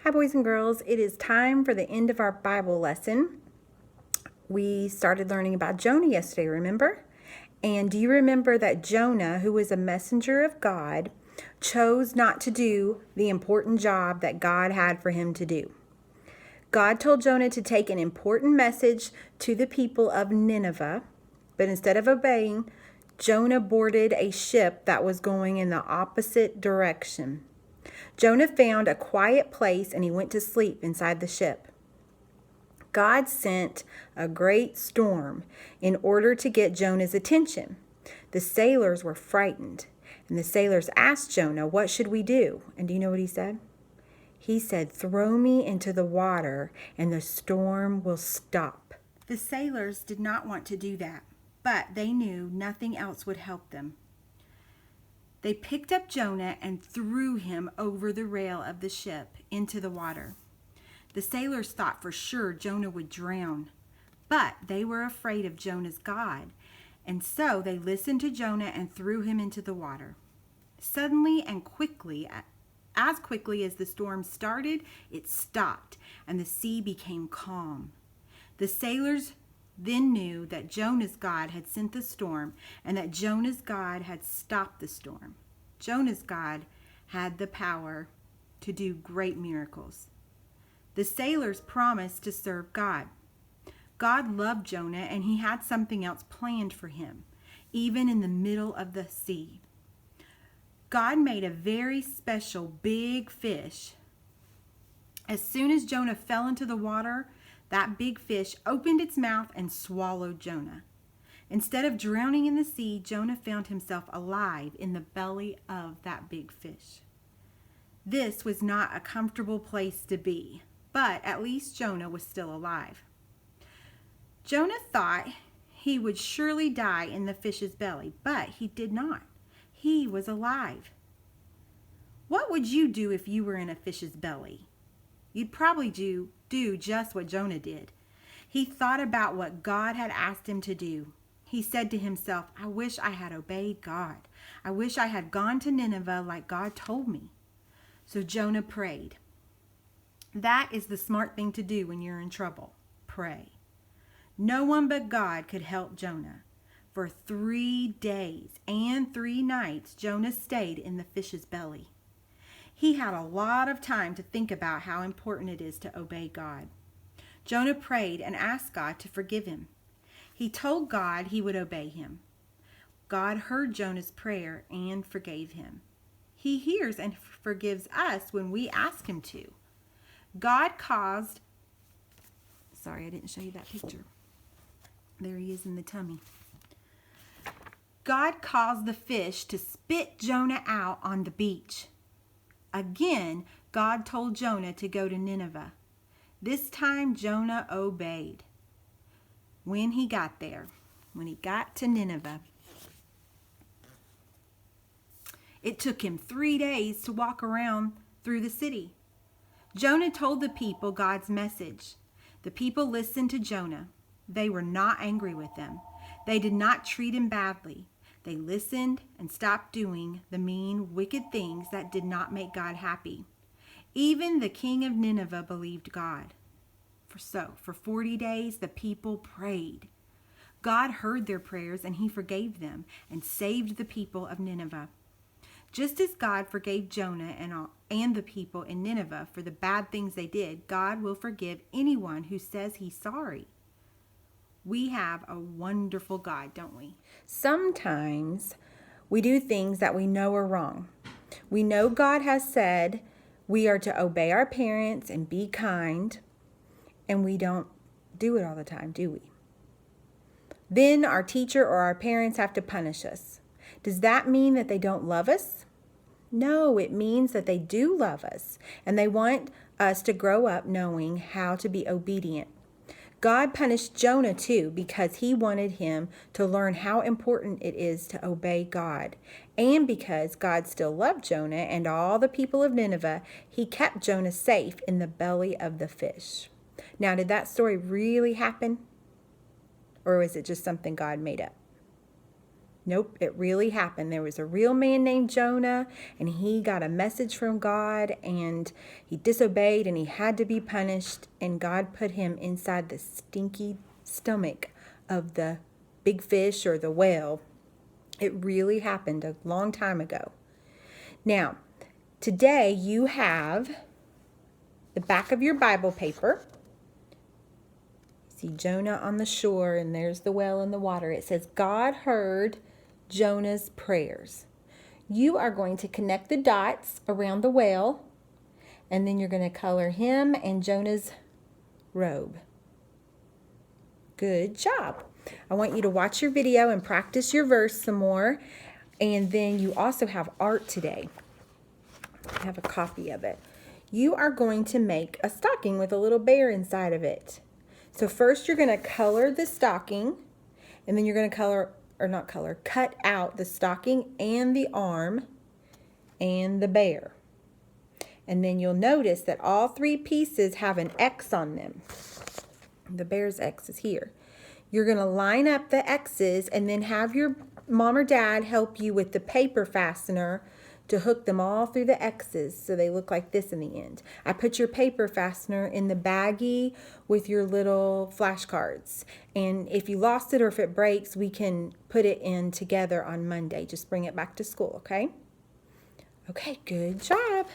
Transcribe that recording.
Hi, boys and girls. It is time for the end of our Bible lesson. We started learning about Jonah yesterday, remember? And do you remember that Jonah, who was a messenger of God, chose not to do the important job that God had for him to do? God told Jonah to take an important message to the people of Nineveh, but instead of obeying, Jonah boarded a ship that was going in the opposite direction. Jonah found a quiet place and he went to sleep inside the ship. God sent a great storm in order to get Jonah's attention. The sailors were frightened, and the sailors asked Jonah, "What should we do?" And do you know what he said? He said, "Throw me into the water and the storm will stop." The sailors did not want to do that, but they knew nothing else would help them. They picked up Jonah and threw him over the rail of the ship into the water. The sailors thought for sure Jonah would drown, but they were afraid of Jonah's God, and so they listened to Jonah and threw him into the water. Suddenly and quickly, as quickly as the storm started, it stopped, and the sea became calm. The sailors then knew that Jonah's God had sent the storm and that Jonah's God had stopped the storm. Jonah's God had the power to do great miracles. The sailors promised to serve God. God loved Jonah and he had something else planned for him, even in the middle of the sea. God made a very special big fish. As soon as Jonah fell into the water, that big fish opened its mouth and swallowed Jonah. Instead of drowning in the sea, Jonah found himself alive in the belly of that big fish. This was not a comfortable place to be, but at least Jonah was still alive. Jonah thought he would surely die in the fish's belly, but he did not. He was alive. What would you do if you were in a fish's belly? You'd probably do just what Jonah did. He thought about what God had asked him to do. He said to himself, "I wish I had obeyed God. I wish I had gone to Nineveh like God told me." So Jonah prayed. That is the smart thing to do when you're in trouble. Pray. No one but God could help Jonah. For 3 days and 3 nights, Jonah stayed in the fish's belly. He had a lot of time to think about how important it is to obey God. Jonah prayed and asked God to forgive him. He told God he would obey him. God heard Jonah's prayer and forgave him. He hears and forgives us when we ask him to. God caused... Sorry, I didn't show you that picture. There he is in the tummy. God caused the fish to spit Jonah out on the beach. Again, God told Jonah to go to Nineveh. This time, Jonah obeyed. When he got to Nineveh, it took him 3 days to walk around through the city. Jonah told the people God's message. The people listened to Jonah. They were not angry with him. They did not treat him badly. They listened and stopped doing the mean, wicked things that did not make God happy. Even the king of Nineveh believed God. For 40 days, the people prayed. God heard their prayers and he forgave them and saved the people of Nineveh. Just as God forgave Jonah and the people in Nineveh for the bad things they did, God will forgive anyone who says he's sorry. We have a wonderful God, don't we? Sometimes we do things that we know are wrong. We know God has said we are to obey our parents and be kind, and we don't do it all the time, do we? Then our teacher or our parents have to punish us. Does that mean that they don't love us? No, it means that they do love us, and they want us to grow up knowing how to be obedient. God punished Jonah too because he wanted him to learn how important it is to obey God. And because God still loved Jonah and all the people of Nineveh, he kept Jonah safe in the belly of the fish. Now, did that story really happen? Or was it just something God made up? Nope, it really happened. There was a real man named Jonah, and he got a message from God, and he disobeyed, and he had to be punished, and God put him inside the stinky stomach of the big fish or the whale. It really happened a long time ago. Now, today you have the back of your Bible paper. See Jonah on the shore, and there's the whale in the water. It says, God heard Jonah's prayers. You are going to connect the dots around the whale, and then you're going to color him and Jonah's robe. Good job. I want you to watch your video and practice your verse some more. And then you also have art today. I have a copy of it. You are going to make a stocking with a little bear inside of it. So first you're going to color the stocking, and then you're going to cut out the stocking and the arm and the bear. And then you'll notice that all three pieces have an X on them. The bear's X is here. You're going to line up the X's and then have your mom or dad help you with the paper fastener to hook them all through the X's so they look like this in the end. I put your paper fastener in the baggie with your little flashcards. And if you lost it or if it breaks, we can put it in together on Monday. Just bring it back to school, okay? Okay, good job.